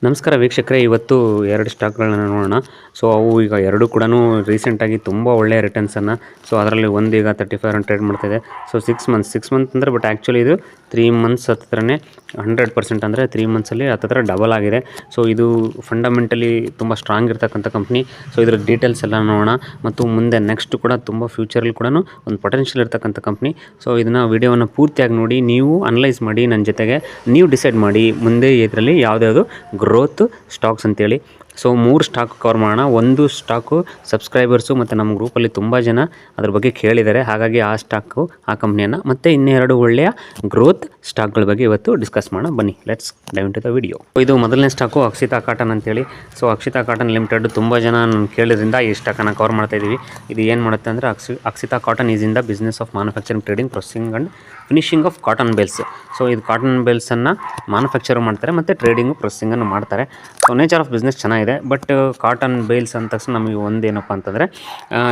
ನಮಸ್ಕಾರ ವೀಕ್ಷಕರೇ, ಇವತ್ತು 2 ಸ್ಟಾಕ್ಗಳನ್ನ ನೋಡೋಣ. ಸೊ ಅವು ಈಗ ಎರಡೂ ಕೂಡ ರೀಸೆಂಟಾಗಿ ತುಂಬ ಒಳ್ಳೆಯ ರಿಟರ್ನ್ಸನ್ನು, ಸೊ ಅದರಲ್ಲಿ ಒಂದು ಈಗ 35 ಟ್ರೇಡ್ ಮಾಡ್ತಾಯಿದೆ. ಸೊ 6 ಮಂತ್ ಅಂದರೆ ಬಟ್ ಆ್ಯಕ್ಚುಲಿ ಇದು 3 ಮಂತ್ಸ್ ಹತ್ರನೇ 100% ಅಂದರೆ 3 ಮಂತ್ಸಲ್ಲಿ ಹತ್ತಿರ ಡಬಲ್ ಆಗಿದೆ. ಸೊ ಇದು ಫಂಡಮೆಂಟಲಿ ತುಂಬ ಸ್ಟ್ರಾಂಗ್ ಇರ್ತಕ್ಕಂಥ ಕಂಪ್ನಿ. ಸೊ ಇದರ ಡೀಟೇಲ್ಸ್ ಎಲ್ಲ ನೋಡೋಣ ಮತ್ತು ಮುಂದೆ ನೆಕ್ಸ್ಟ್ ಕೂಡ ತುಂಬ ಫ್ಯೂಚರಲ್ಲಿ ಕೂಡ ಒಂದು ಪೊಟೆನ್ಷಿಯಲ್ ಇರ್ತಕ್ಕಂಥ ಕಂಪ್ನಿ. ಸೊ ಇದನ್ನು ವಿಡಿಯೋವನ್ನು ಪೂರ್ತಿಯಾಗಿ ನೋಡಿ, ನೀವು ಅನಲೈಸ್ ಮಾಡಿ, ನನ್ನ ಜೊತೆಗೆ ನೀವು ಡಿಸೈಡ್ ಮಾಡಿ ಮುಂದೆ ಇದರಲ್ಲಿ ಯಾವುದ್ಯಾವುದು ಗ್ರೋತ್ ಸ್ಟಾಕ್ಸ್ ಅಂತೇಳಿ. ಸೊ 3 ಸ್ಟಾಕ್ ಕವರ್ ಮಾಡೋಣ. ಒಂದು ಸ್ಟಾಕು ಸಬ್ಸ್ಕ್ರೈಬರ್ಸು ಮತ್ತು ನಮ್ಮ ಗ್ರೂಪಲ್ಲಿ ತುಂಬ ಜನ ಅದ್ರ ಬಗ್ಗೆ ಕೇಳಿದ್ದಾರೆ, ಹಾಗಾಗಿ ಆ ಸ್ಟಾಕು ಆ ಕಂಪ್ನಿಯನ್ನು ಮತ್ತು ಇನ್ನೆರಡು ಒಳ್ಳೆಯ ಗ್ರೋತ್ ಸ್ಟಾಕ್ಗಳ ಬಗ್ಗೆ ಇವತ್ತು ಡಿಸ್ಕಸ್ ಮಾಡೋಣ. ಬನ್ನಿ, let's dive into the video. ಇದು ಮೊದಲನೇ ಸ್ಟಾಕು ಅಕ್ಷಿತಾ ಕಾಟನ್ ಅಂತೇಳಿ. ಸೊ ಅಕ್ಷಿತಾ ಕಾಟನ್ ಲಿಮಿಟೆಡ್ ತುಂಬ ಜನ ಕೇಳಿದ್ರಿಂದ ಈ ಸ್ಟಾಕನ್ನು ಕವರ್ ಮಾಡ್ತಾಯಿದ್ದೀವಿ. ಇದು ಏನು ಮಾಡುತ್ತೆ ಅಂದರೆ Akshita cotton is in the business of manufacturing, trading, processing and finishing of cotton bails. So ಇದು ಕಾಟನ್ ಬೇಲ್ಸನ್ನು ಮ್ಯಾನುಫ್ಯಾಕ್ಚರ್ ಮಾಡ್ತಾರೆ ಮತ್ತು ಟ್ರೇಡಿಂಗು ಪ್ರೊಸೆಸಿಂಗನ್ನು ಮಾಡ್ತಾರೆ. ಸೊ ನೇಚರ್ ಆಫ್ ಬಿಸ್ನೆಸ್ ಚೆನ್ನಾಗಿದೆ. ಬಟ್ ಕಾಟನ್ ಬೇಲ್ಸ್ ಅಂದ ತಕ್ಷಣ ನಮಗೆ ಒಂದೇನಪ್ಪ ಅಂತಂದರೆ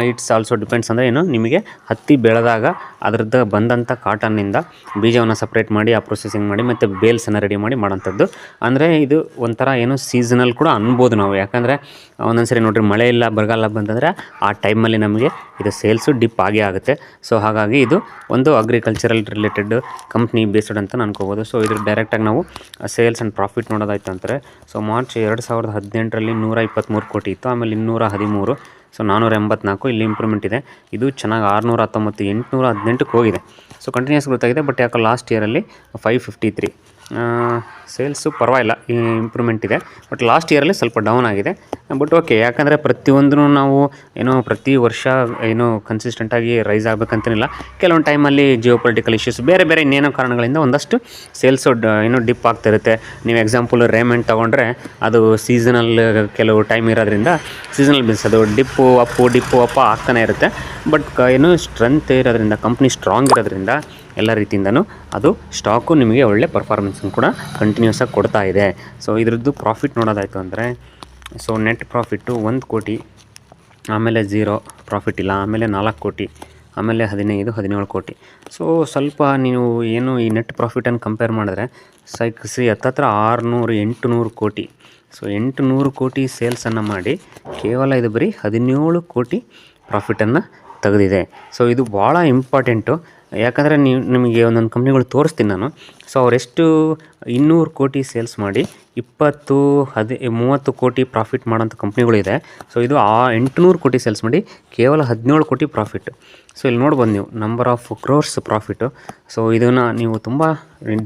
ಇಟ್ಸ್ ಆಲ್ಸೋ ಡಿಪೆಂಡ್ಸ್ ಅಂದರೆ ಏನು, ನಿಮಗೆ ಹತ್ತಿ ಬೆಳೆದಾಗ ಅದರದ್ದು ಬಂದಂಥ ಕಾಟನ್ನಿಂದ ಬೀಜವನ್ನು ಸಪ್ರೇಟ್ ಮಾಡಿ ಆ ಪ್ರೊಸೆಸಿಂಗ್ ಮಾಡಿ ಮತ್ತು ಬೇಲ್ಸನ್ನು ರೆಡಿ ಮಾಡಿ ಮಾಡೋಂಥದ್ದು. ಅಂದರೆ ಇದು ಒಂಥರ ಏನು ಸೀಸನಲ್ ಕೂಡ ಅನ್ಬೋದು ನಾವು. ಯಾಕಂದರೆ ಒಂದೊಂದು ಸರಿ ನೋಡಿರಿ ಮಳೆ ಇಲ್ಲ ಬರಗಾಲ ಬಂತಂದರೆ ಆ ಟೈಮಲ್ಲಿ ನಮಗೆ ಇದು ಸೇಲ್ಸು ಡಿಪ್ ಆಗೇ ಆಗುತ್ತೆ. ಸೊ ಹಾಗಾಗಿ ಇದು ಒಂದು ಅಗ್ರಿಕಲ್ಚರಲ್ ರಿಲೇಟೆಡ್ ಕಂಪ್ನಿ ಬೇಸ್ಡ್ ಅಂತ ಅನ್ಕೋಬೋದು. ಸೊ ಇದ್ರ ಡೈರೆಕ್ಟಾಗಿ ನಾವು ಸೇಲ್ಸ್ ಆ್ಯಂಡ್ ಪ್ರಾಫಿಟ್ ನೋಡೋದಾಯ್ತು ಅಂತಾರೆ. ಸೊ ಮಾರ್ಚ್ 2018ರಲ್ಲಿ 123 ಕೋಟಿ ಇತ್ತು, ಆಮೇಲೆ 213, ಸೊ 484 ಇಲ್ಲಿ ಇಂಪ್ರೂವ್ಮೆಂಟ್ ಇದೆ. ಇದು ಚೆನ್ನಾಗಿ 619, 818ಕ್ಕೆ ಹೋಗಿದೆ. ಸೊ ಕಂಟಿನ್ಯೂಸ್ ಗೊತ್ತಾಗಿದೆ. ಬಟ್ ಯಾಕೆ ಲಾಸ್ಟ್ ಇಯರಲ್ಲಿ 553 ಸೇಲ್ಸು ಪರವಾಗಿಲ್ಲ, ಇಂಪ್ರೂವ್ಮೆಂಟ್ ಇದೆ. ಬಟ್ ಲಾಸ್ಟ್ ಇಯರಲ್ಲಿ ಸ್ವಲ್ಪ ಡೌನ್ ಆಗಿದೆ. ಬಟ್ ಓಕೆ, ಯಾಕಂದರೆ ಪ್ರತಿಯೊಂದೂ ನಾವು ಏನೋ ಪ್ರತಿ ವರ್ಷ ಏನೋ ಕನ್ಸಿಸ್ಟೆಂಟಾಗಿ ರೈಸ್ ಆಗಬೇಕಂತೇನಿಲ್ಲ. ಕೆಲವೊಂದು ಟೈಮಲ್ಲಿ ಜಿಯೋಪೊಲಿಟಿಕಲ್ ಇಶ್ಯೂಸ್ ಬೇರೆ ಬೇರೆ ಇನ್ನೇನೋ ಕಾರಣಗಳಿಂದ ಒಂದಷ್ಟು ಸೇಲ್ಸು ಏನೋ ಡಿಪ್ ಆಗ್ತಿರುತ್ತೆ. ನೀವು ಎಕ್ಸಾಂಪಲ್ ರೇಮೆಂಟ್ ತೊಗೊಂಡ್ರೆ ಅದು ಸೀಸನಲ್ ಕೆಲವು ಟೈಮ್ ಇರೋದ್ರಿಂದ ಸೀಸನಲ್ ಬಿಸ್ನೆಸ್, ಅದು ಡಿಪ್ಪು ಅಪ್ಪು ಆಗ್ತಾನೆ ಇರುತ್ತೆ. ಬಟ್ ಏನು ಸ್ಟ್ರೆಂತ್ ಇರೋದ್ರಿಂದ, ಕಂಪ್ನಿ ಸ್ಟ್ರಾಂಗ್ ಇರೋದ್ರಿಂದ ಎಲ್ಲ ರೀತಿಯಿಂದನೂ ಅದು ಸ್ಟಾಕು ನಿಮಗೆ ಒಳ್ಳೆ ಪರ್ಫಾರ್ಮೆನ್ಸನ್ನು ಕೂಡ ಕಂಟಿನ್ಯೂಸ್ ಆಗಿ ಕೊಡ್ತಾ ಇದೆ. ಸೊ ಇದ್ರದ್ದು ಪ್ರಾಫಿಟ್ ನೋಡೋದಾಯಿತು ಅಂದರೆ, ಸೊ ನೆಟ್ ಪ್ರಾಫಿಟ್ಟು 1 ಕೋಟಿ, ಆಮೇಲೆ 0 ಪ್ರಾಫಿಟ್ ಇಲ್ಲ, ಆಮೇಲೆ 4 ಕೋಟಿ, ಆಮೇಲೆ 17 ಕೋಟಿ. ಸೊ ಸ್ವಲ್ಪ ನೀವು ಏನು ಈ ನೆಟ್ ಪ್ರಾಫಿಟನ್ನು ಕಂಪೇರ್ ಮಾಡಿದ್ರೆ ಹತ್ತತ್ರ 600-800 ಕೋಟಿ. ಸೊ 800 ಕೋಟಿ ಸೇಲ್ಸನ್ನು ಮಾಡಿ ಕೇವಲ ಇದು ಬರೀ 17 ಕೋಟಿ ಪ್ರಾಫಿಟನ್ನು ತೆಗೆದಿದೆ. ಸೊ ಇದು ಭಾಳ ಇಂಪಾರ್ಟೆಂಟು. ಯಾಕಂದರೆ ನಿಮಗೆ ಒಂದೊಂದು ಕಂಪ್ನಿಗಳು ತೋರಿಸ್ತೀನಿ ನಾನು. ಸೊ ಅವರೆಷ್ಟು 200 ಕೋಟಿ ಸೇಲ್ಸ್ ಮಾಡಿ 30 ಕೋಟಿ ಪ್ರಾಫಿಟ್ ಮಾಡೋಂಥ ಕಂಪ್ನಿಗಳಿದೆ. ಸೊ ಇದು 800 ಕೋಟಿ ಸೇಲ್ಸ್ ಮಾಡಿ ಕೇವಲ 17 ಕೋಟಿ ಪ್ರಾಫಿಟ್. ಸೊ ಇಲ್ಲಿ ನೋಡ್ಬೋದು ನೀವು number of crores profit. So ಇದನ್ನು ನೀವು ತುಂಬ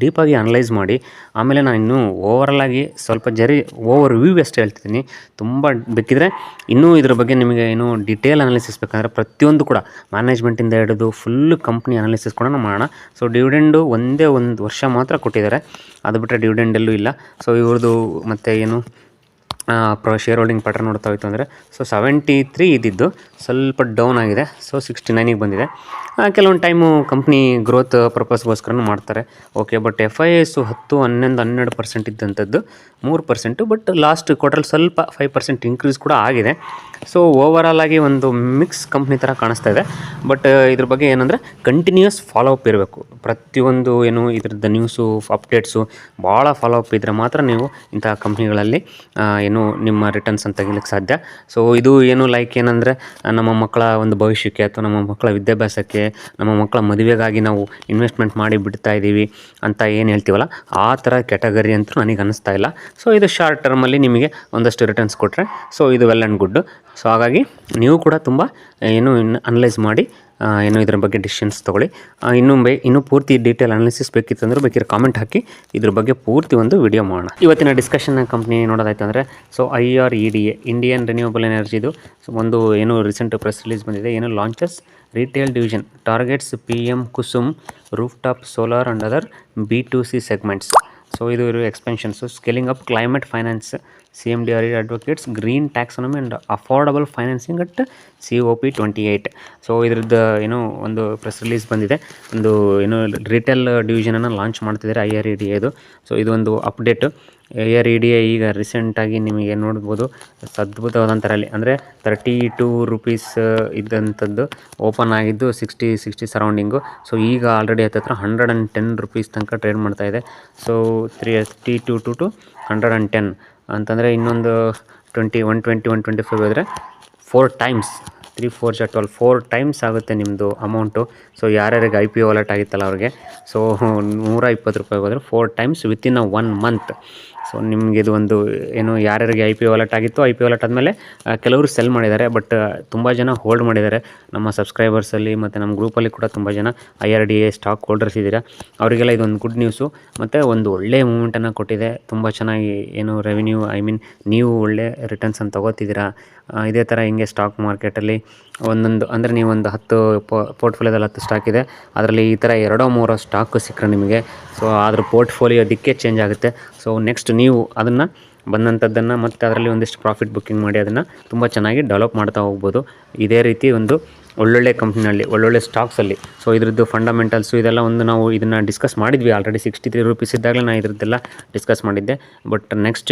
ಡೀಪಾಗಿ ಅನಲೈಸ್ ಮಾಡಿ. ಆಮೇಲೆ ನಾನು ಇನ್ನೂ ಓವರಲ್ಲಾಗಿ ಸ್ವಲ್ಪ ಓವರ್ ವ್ಯೂ ಅಷ್ಟೇ ಹೇಳ್ತಿದ್ದೀನಿ. ತುಂಬ ಬೇಕಿದ್ರೆ ಇನ್ನೂ ಇದ್ರ ಬಗ್ಗೆ ನಿಮಗೆ ಏನು ಡಿಟೇಲ್ ಅನಾಲಿಸಿಸ್ ಬೇಕಂದರೆ ಪ್ರತಿಯೊಂದು ಕೂಡ ಮ್ಯಾನೇಜ್ಮೆಂಟಿಂದ ಹಿಡಿದು ಫುಲ್ ಕಂಪ್ನಿ ಅನಾಲಿಸಿಸ್ ಕೂಡ ಮಾಡೋಣ. ಸೊ ಡಿವಿಡೆಂಡು ಒಂದೇ ಒಂದು ವರ್ಷ ಮಾತ್ರ ಕೊಟ್ಟಿದ್ದಾರೆ, ಅದು ಬಿಟ್ಟರೆ ಡಿವಿಡೆಂಡ್ ಎಲ್ಲೂ ಇಲ್ಲ. ಸೊ ಇವ್ರದ್ದು ಮತ್ತು ಏನು ಶೇರ್ ಹೋಲ್ಡಿಂಗ್ ಪ್ಯಾಟರ್ನ್ ನೋಡ್ತಾ ಹೋಯ್ತು ಅಂದರೆ, ಸೊ 73 ಇದ್ದಿದ್ದು ಸ್ವಲ್ಪ ಡೌನ್ ಆಗಿದೆ. ಸೊ 69ಗೆ ಬಂದಿದೆ. ಕೆಲವೊಂದು ಟೈಮು ಕಂಪ್ನಿ ಗ್ರೋತ್ ಪರ್ಪಸ್ಗೋಸ್ಕರನೂ ಮಾಡ್ತಾರೆ, okay. But FIS 10-12% ಇದ್ದಂಥದ್ದು 3%. But last quarter ಸ್ವಲ್ಪ 5% ಇನ್ಕ್ರೀಸ್ ಕೂಡ ಆಗಿದೆ. ಸೊ ಓವರಾಲ್ ಆಗಿ ಒಂದು ಮಿಕ್ಸ್ ಕಂಪ್ನಿ ಥರ ಕಾಣಿಸ್ತಾ ಇದೆ. ಬಟ್ ಇದ್ರ ಬಗ್ಗೆ ಏನಂದರೆ ಕಂಟಿನ್ಯೂಸ್ ಫಾಲೋ ಅಪ್ ಇರಬೇಕು. ಪ್ರತಿಯೊಂದು ಏನು ಇದ್ರದ್ದು ನ್ಯೂಸು ಅಪ್ಡೇಟ್ಸು ಭಾಳ ಫಾಲೋ ಅಪ್ ಇದ್ದರೆ ಮಾತ್ರ ನೀವು ಇಂಥ ಕಂಪ್ನಿಗಳಲ್ಲಿ ಏನು ನಿಮ್ಮ ರಿಟರ್ನ್ಸ್ ಅಂತ ತೆಗಿಲಿಕ್ಕೆ ಸಾಧ್ಯ. ಸೊ ಇದು ಏನು ಲೈಕ್ ಏನಂದರೆ ನಮ್ಮ ಮಕ್ಕಳ ಒಂದು ಭವಿಷ್ಯಕ್ಕೆ ಅಥವಾ ನಮ್ಮ ಮಕ್ಕಳ ವಿದ್ಯಾಭ್ಯಾಸಕ್ಕೆ, ನಮ್ಮ ಮಕ್ಕಳ ಮದುವೆಗಾಗಿ ನಾವು ಇನ್ವೆಸ್ಟ್ಮೆಂಟ್ ಮಾಡಿ ಬಿಡ್ತಾ ಇದ್ದೀವಿ ಅಂತ ಏನು ಹೇಳ್ತೀವಲ್ಲ, ಆ ಥರ ಕ್ಯಾಟಗರಿ ಅಂತೂ ನನಗೆ ಅನ್ನಿಸ್ತಾ ಇಲ್ಲ. ಸೊ ಇದು ಶಾರ್ಟ್ ಟರ್ಮಲ್ಲಿ ನಿಮಗೆ ಒಂದಷ್ಟು ರಿಟರ್ನ್ಸ್ ಕೊಟ್ಟರೆ ಸೊ ಇದು ವೆಲ್ ಆ್ಯಂಡ್ ಗುಡ್. ಸೊ ಹಾಗಾಗಿ ನೀವು ಕೂಡ ತುಂಬ ಏನು ಅನಲೈಸ್ ಮಾಡಿ ಏನು ಇದ್ರ ಬಗ್ಗೆ ಡಿಸಿಷನ್ಸ್ ತೊಗೊಳ್ಳಿ. ಇನ್ನೂ ಪೂರ್ತಿ ಡೀಟೇಲ್ ಅನಾಲಿಸಿಸ್ ಬೇಕಿತ್ತಂದ್ರೆ ಬೇಕಿದ್ರೆ ಕಾಮೆಂಟ್ ಹಾಕಿ, ಇದ್ರ ಬಗ್ಗೆ ಪೂರ್ತಿ ಒಂದು ವಿಡಿಯೋ ಮಾಡೋಣ. ಇವತ್ತಿನ ಡಿಸ್ಕಷನ್ ಕಂಪ್ನಿ ನೋಡೋದಾಯ್ತು ಅಂದರೆ, ಸೊ IREDA ಇಂಡಿಯನ್ ರಿನ್ಯೂವಬಲ್ ಎನರ್ಜಿದು ಒಂದು ಏನು ರೀಸೆಂಟ್ ಪ್ರೆಸ್ ರಿಲೀಸ್ ಬಂದಿದೆ. ಏನು launches retail division targets PM Kusum roof top solar and other B2C segments. So ಇದು expansions, scaling up climate finance, CMDRE advocates green taxonomy and affordable financing at COP28. So ಇದ್ರದ್ದು ಏನೋ ಒಂದು press release ಬಂದಿದೆ. ಒಂದು ಏನು retail ಡಿವಿಷನನ್ನು launch ಮಾಡ್ತಿದ್ದಾರೆ IREDA. So ಇದು ಒಂದು ಅಪ್ಡೇಟು. IREDA ಈಗ ರೀಸೆಂಟಾಗಿ ನಿಮಗೆ ನೋಡ್ಬೋದು ಅದ್ಭುತವಾದಂಥ ರ್ಯಾಲಿ, ಅಂದರೆ 32 ರೂಪೀಸ್ ಇದ್ದಂಥದ್ದು ಓಪನ್ ಆಗಿದ್ದು 60 ಸರೌಂಡಿಂಗು. ಸೊ ಈಗ ಆಲ್ರೆಡಿ ಹತ್ತಿರ 110 ರೂಪೀಸ್ ತನಕ ಟ್ರೇಡ್ ಮಾಡ್ತಾಯಿದೆ. ಸೊ 32 to 110 ಅಂತಂದರೆ ಇನ್ನೊಂದು 125 ಹೋದರೆ 4 ಟೈಮ್ಸ್ 3 4 12 4 ಟೈಮ್ಸ್ ಆಗುತ್ತೆ ನಿಮ್ಮದು ಅಮೌಂಟು. ಸೊ ಯಾರ್ಯಾರಿಗೆ IPO ವಾಲೆಟ್ ಆಗಿತ್ತಲ್ಲ ಅವ್ರಿಗೆ, ಸೊ ₹120 ಹೋದರೆ 4 ಟೈಮ್ಸ್ ವಿತಿನ್ 1 ಮಂತ್. ಸೊ ನಿಮಗೆ ಇದು ಒಂದು ಏನು ಯಾರ್ಯಾರಿಗೆ IPO ವಾಲೆಟ್ ಆಗಿತ್ತು, IPO ವಾಲೆಟ್ ಆದಮೇಲೆ ಕೆಲವರು ಸೆಲ್ ಮಾಡಿದ್ದಾರೆ, ಬಟ್ ತುಂಬ ಜನ ಹೋಲ್ಡ್ ಮಾಡಿದ್ದಾರೆ. ನಮ್ಮ ಸಬ್ಸ್ಕ್ರೈಬರ್ಸಲ್ಲಿ ಮತ್ತು ನಮ್ಮ ಗ್ರೂಪಲ್ಲಿ ಕೂಡ ತುಂಬ ಜನ IRDA ಸ್ಟಾಕ್ ಹೋಲ್ಡರ್ಸ್ ಇದ್ದೀರಾ. ಅವರಿಗೆಲ್ಲ ಇದೊಂದು ಗುಡ್ ನ್ಯೂಸು, ಮತ್ತು ಒಂದು ಒಳ್ಳೆಯ ಮೂಮೆಂಟನ್ನು ಕೊಟ್ಟಿದೆ. ತುಂಬ ಚೆನ್ನಾಗಿ ಏನು ರೆವಿನ್ಯೂ, ನೀವು ಒಳ್ಳೆ ರಿಟರ್ನ್ಸನ್ನು ತೊಗೋತಿದ್ದೀರಾ. ಇದೇ ಥರ ಹಿಂಗೆ ಸ್ಟಾಕ್ ಮಾರ್ಕೆಟಲ್ಲಿ ಒಂದೊಂದು ಅಂದರೆ ನೀವು ಒಂದು 10 ಪೋರ್ಟ್ಫೋಲಿಯೋದಲ್ಲಿ 10 ಸ್ಟಾಕ್ ಇದೆ, ಅದರಲ್ಲಿ ಈ ಥರ 2-3 ಸ್ಟಾಕು ಸಿಕ್ಕರೆ ನಿಮಗೆ, ಸೊ ಅದ್ರ ಪೋರ್ಟ್ಫೋಲಿಯೋ ಅದಕ್ಕೆ ಚೇಂಜ್ ಆಗುತ್ತೆ. ಸೊ ನೆಕ್ಸ್ಟ್ ನೀವು ಅದನ್ನು ಬಂದಂಥದ್ದನ್ನು ಮತ್ತು ಅದರಲ್ಲಿ ಒಂದಿಷ್ಟು ಪ್ರಾಫಿಟ್ ಬುಕ್ಕಿಂಗ್ ಮಾಡಿ ಅದನ್ನು ತುಂಬ ಚೆನ್ನಾಗಿ ಡೆವಲಪ್ ಮಾಡ್ತಾ ಹೋಗ್ಬೋದು. ಇದೇ ರೀತಿ ಒಂದು ಒಳ್ಳೊಳ್ಳೆ ಕಂಪ್ನಿನಲ್ಲಿ ಒಳ್ಳೊಳ್ಳೆ ಸ್ಟಾಕ್ಸಲ್ಲಿ. ಸೊ ಇದ್ರದ್ದು ಫಂಡಮೆಂಟಲ್ಸು ಇದೆಲ್ಲ ಒಂದು ನಾವು ಇದನ್ನು ಡಿಸ್ಕಸ್ ಮಾಡಿದ್ವಿ ಆಲ್ರೆಡಿ. ₹63 ಇದ್ದಾಗಲೇ ನಾನು ಇದ್ರದ್ದೆಲ್ಲ ಡಿಸ್ಕಸ್ ಮಾಡಿದ್ದೆ. ಬಟ್ ನೆಕ್ಸ್ಟ್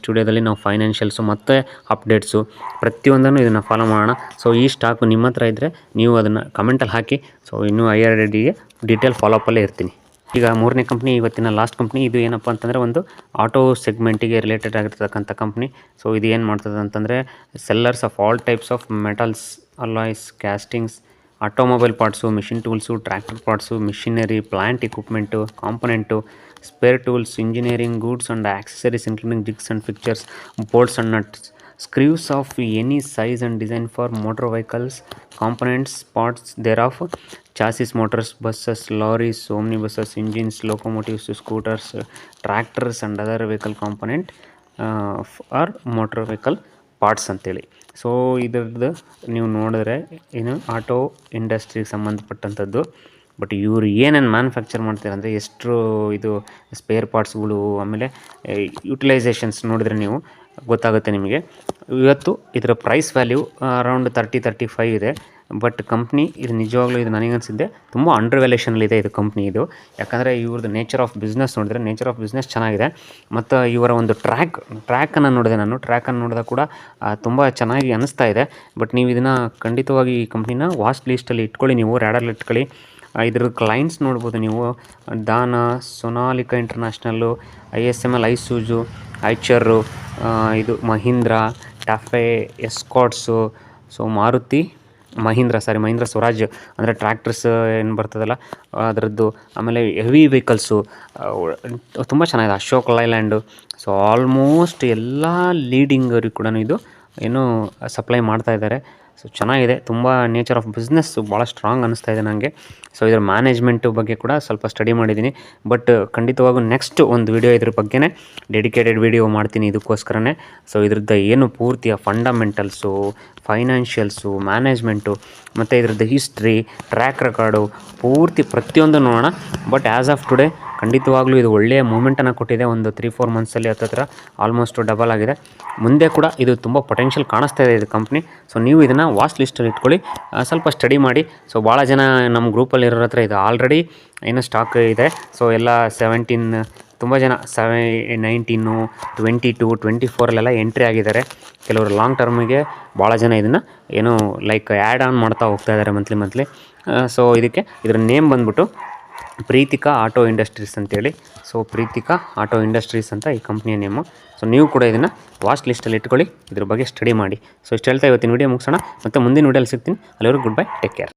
ವಿಡಿಯೋದಲ್ಲಿ ನಾವು ಫೈನಾನ್ಷಿಯಲ್ಸು ಮತ್ತು ಅಪ್ಡೇಟ್ಸು ಪ್ರತಿಯೊಂದನ್ನು ಇದನ್ನು ಫಾಲೋ ಮಾಡೋಣ. ಸೊ ಈ ಸ್ಟಾಕು ನಿಮ್ಮ ಹತ್ರ ಇದ್ದರೆ ನೀವು ಅದನ್ನು ಕಮೆಂಟಲ್ಲಿ ಹಾಕಿ. ಸೊ ಇನ್ನೂ IRDಗೆ ಡೀಟೇಲ್ ಫಾಲೋಅಪ್ಪಲ್ಲೇ ಇರ್ತೀನಿ. ಈಗ 3ನೇ ಕಂಪ್ನಿ, ಇವತ್ತಿನ ಲಾಸ್ಟ್ ಕಂಪ್ನಿ. ಇದು ಏನಪ್ಪ ಅಂತಂದರೆ ಒಂದು ಆಟೋ ಸೆಗ್ಮೆಂಟಿಗೆ ರಿಲೇಟೆಡ್ ಆಗಿರ್ತಕ್ಕಂಥ ಕಂಪ್ನಿ. ಸೊ ಇದು ಏನು ಮಾಡ್ತದೆ ಅಂತಂದರೆ sellers of all types of metals, alloys, castings, automobile parts, machine tools, tractor parts, machinery, plant equipment, component, spare tools, engineering goods and accessories including jigs and fixtures, bolts and nuts, screws of any size and design for motor vehicles, components, parts thereof, chassis, motors, buses, lorries, omnibuses, engines, locomotives, scooters, tractors and other vehicle component or motor vehicle parts ಅಂತೇಳಿ. So ಇದ್ರದ್ದು ನೀವು ನೋಡಿದ್ರೆ ಏನು auto ಇಂಡಸ್ಟ್ರಿಗೆ ಸಂಬಂಧಪಟ್ಟಂಥದ್ದು. But ಇವರು ಏನೇನು manufacture ಮಾಡ್ತಾರೆ ಅಂದರೆ ಎಷ್ಟು ಇದು ಸ್ಪೇರ್ ಪಾರ್ಟ್ಸ್ಗಳು, ಆಮೇಲೆ ಯುಟಿಲೈಸೇಷನ್ಸ್ ನೋಡಿದ್ರೆ ನೀವು ಗೊತ್ತಾಗುತ್ತೆ ನಿಮಗೆ. ಇವತ್ತು ಇದರ ಪ್ರೈಸ್ ವ್ಯಾಲ್ಯೂ ಅರೌಂಡ್ 30-35 ಇದೆ. ಬಟ್ ಕಂಪ್ನಿ ಇದು ನಿಜವಾಗ್ಲೂ ಇದು ನನಗನ್ಸಿದ್ದೆ ತುಂಬ ಅಂಡರ್ ವ್ಯಾಲ್ಯೂಷನಲ್ಲಿದೆ ಇದು ಕಂಪ್ನಿ ಇದು. ಯಾಕಂದರೆ ಇವ್ರದ್ದು ನೇಚರ್ ಆಫ್ ಬಿಸ್ನೆಸ್ ನೋಡಿದ್ರೆ ನೇಚರ್ ಆಫ್ ಬಿಸ್ನೆಸ್ ಚೆನ್ನಾಗಿದೆ. ಮತ್ತು ಇವರ ಒಂದು ಟ್ರ್ಯಾಕನ್ನು ನೋಡಿದೆ ನಾನು. ಟ್ರ್ಯಾಕನ್ನು ನೋಡಿದಾಗ ಕೂಡ ತುಂಬ ಚೆನ್ನಾಗಿ ಅನ್ನಿಸ್ತಾ ಇದೆ. ಬಟ್ ನೀವು ಇದನ್ನು ಖಂಡಿತವಾಗಿ ಈ ಕಂಪ್ನಿನ ವಾಚ್ ಲೀಸ್ಟಲ್ಲಿ ಇಟ್ಕೊಳ್ಳಿ, ನೀವು ರ್ಯಾಡಲ್ಲಿ ಇಟ್ಕೊಳ್ಳಿ. ಇದ್ರ ಕ್ಲೈಂಟ್ಸ್ ನೋಡ್ಬೋದು ನೀವು. ದಾನಾ, ಸೊನಾಲಿಕಾ ಇಂಟರ್ನ್ಯಾಷನಲ್ಲು, ISML, ಐಸೂಜು, ಐಚರು, ಇದು ಮಹೀಂದ್ರಾ, ಟಫೆ, ಎಸ್ಕಾಟ್ಸು, ಸೊ ಮಹೀಂದ್ರ ಸ್ವರಾಜ್ ಅಂದರೆ ಟ್ರ್ಯಾಕ್ಟರ್ಸ್ ಏನು ಬರ್ತದಲ್ಲ ಅದರದ್ದು. ಆಮೇಲೆ ಹೆವಿ ವೆಹಿಕಲ್ಸು ತುಂಬ ಚೆನ್ನಾಗಿದೆ. ಅಶೋಕ್ ಲೈಲ್ಯಾಂಡು. ಸೊ ಆಲ್ಮೋಸ್ಟ್ ಎಲ್ಲ ಲೀಡಿಂಗರಿಗೆ ಕೂಡ ಇದು ಏನು ಸಪ್ಲೈ ಮಾಡ್ತಾಯಿದ್ದಾರೆ. ಸೊ ಚೆನ್ನಾಗಿದೆ. ತುಂಬ ನೇಚರ್ ಆಫ್ ಬಿಸ್ನೆಸ್ಸು ಭಾಳ ಸ್ಟ್ರಾಂಗ್ ಅನ್ನಿಸ್ತಾ ಇದೆ ನನಗೆ. ಸೊ ಇದರ ಮ್ಯಾನೇಜ್ಮೆಂಟು ಬಗ್ಗೆ ಕೂಡ ಸ್ವಲ್ಪ ಸ್ಟಡಿ ಮಾಡಿದ್ದೀನಿ. ಬಟ್ ಖಂಡಿತವಾಗೂ ನೆಕ್ಸ್ಟ್ ಒಂದು ವಿಡಿಯೋ ಇದ್ರ ಬಗ್ಗೆನೇ ಡೆಡಿಕೇಟೆಡ್ ವಿಡಿಯೋ ಮಾಡ್ತೀನಿ ಇದಕ್ಕೋಸ್ಕರನೇ. ಸೊ ಇದ್ರದ್ದು ಏನು ಪೂರ್ತಿಯ ಫಂಡಮೆಂಟಲ್ಸು, ಫೈನಾನ್ಷಿಯಲ್ಸು, ಮ್ಯಾನೇಜ್ಮೆಂಟು ಮತ್ತು ಇದ್ರದ್ದು ಹಿಸ್ಟ್ರಿ, ಟ್ರ್ಯಾಕ್ ರೆಕಾರ್ಡು ಪೂರ್ತಿ ಪ್ರತಿಯೊಂದು ನೋಡೋಣ. ಬಟ್ ಆ್ಯಸ್ ಆಫ್ ಟುಡೇ ಖಂಡಿತವಾಗ್ಲೂ ಇದು ಒಳ್ಳೆಯ ಮೂಮೆಂಟನ್ನು ಕೊಟ್ಟಿದೆ. ಒಂದು 3-4 ಮಂತ್ಸಲ್ಲಿ ಹತ್ತಿರ ಆಲ್ಮೋಸ್ಟ್ ಡಬಲ್ ಆಗಿದೆ. ಮುಂದೆ ಕೂಡ ಇದು ತುಂಬ ಪೊಟೆನ್ಷಿಯಲ್ ಕಾಣಿಸ್ತಾ ಇದೆ ಇದು ಕಂಪ್ನಿ. ಸೊ ನೀವು ಇದನ್ನು ವಾಚ್ ಲಿಸ್ಟಲ್ಲಿ ಇಟ್ಕೊಳ್ಳಿ, ಸ್ವಲ್ಪ ಸ್ಟಡಿ ಮಾಡಿ. ಸೊ ಭಾಳ ಜನ ನಮ್ಮ ಗ್ರೂಪಲ್ಲಿ ಇರೋರ ಹತ್ರ ಇದು ಆಲ್ರೆಡಿ ಏನೋ ಸ್ಟಾಕ್ ಇದೆ. ಸೊ ಎಲ್ಲ 17 ತುಂಬ ಜನ 19, 22, 24 ಎಂಟ್ರಿ ಆಗಿದ್ದಾರೆ. ಕೆಲವರು ಲಾಂಗ್ ಟರ್ಮಿಗೆ ಭಾಳ ಜನ ಇದನ್ನು ಏನು ಲೈಕ್ ಆ್ಯಡ್ ಆನ್ ಮಾಡ್ತಾ ಹೋಗ್ತಾ ಇದ್ದಾರೆ ಮಂತ್ಲಿ. ಸೊ ಇದರ ನೇಮ್ ಬಂದ್ಬಿಟ್ಟು ಪ್ರೀತಿಕಾ ಆಟೋ ಇಂಡಸ್ಟ್ರೀಸ್ ಅಂತೇಳಿ. ಸೊ ಪ್ರೀತಿಕಾ ಆಟೋ ಇಂಡಸ್ಟ್ರೀಸ್ ಅಂತ ಈ ಕಂಪ್ನಿಯ ನೇಮು. ಸೊ ನೀವು ಕೂಡ ಇದನ್ನು ವಾಚ್ ಲಿಸ್ಟಲ್ಲಿ ಇಟ್ಕೊಳ್ಳಿ, ಇದ್ರ ಬಗ್ಗೆ ಸ್ಟಡಿ ಮಾಡಿ. ಸೊ ಇಷ್ಟು ಹೇಳ್ತಾ ಇವತ್ತಿನ ವಿಡಿಯೋ ಮುಗಿಸೋಣ. ಮತ್ತು ಮುಂದಿನ ವಿಡಿಯೋಲಿ ಸಿಗ್ತೀನಿ. ಅಲ್ಲಿವರೆಗೂ ಗುಡ್ ಬೈ, ಟೇಕ್ ಕೇರ್.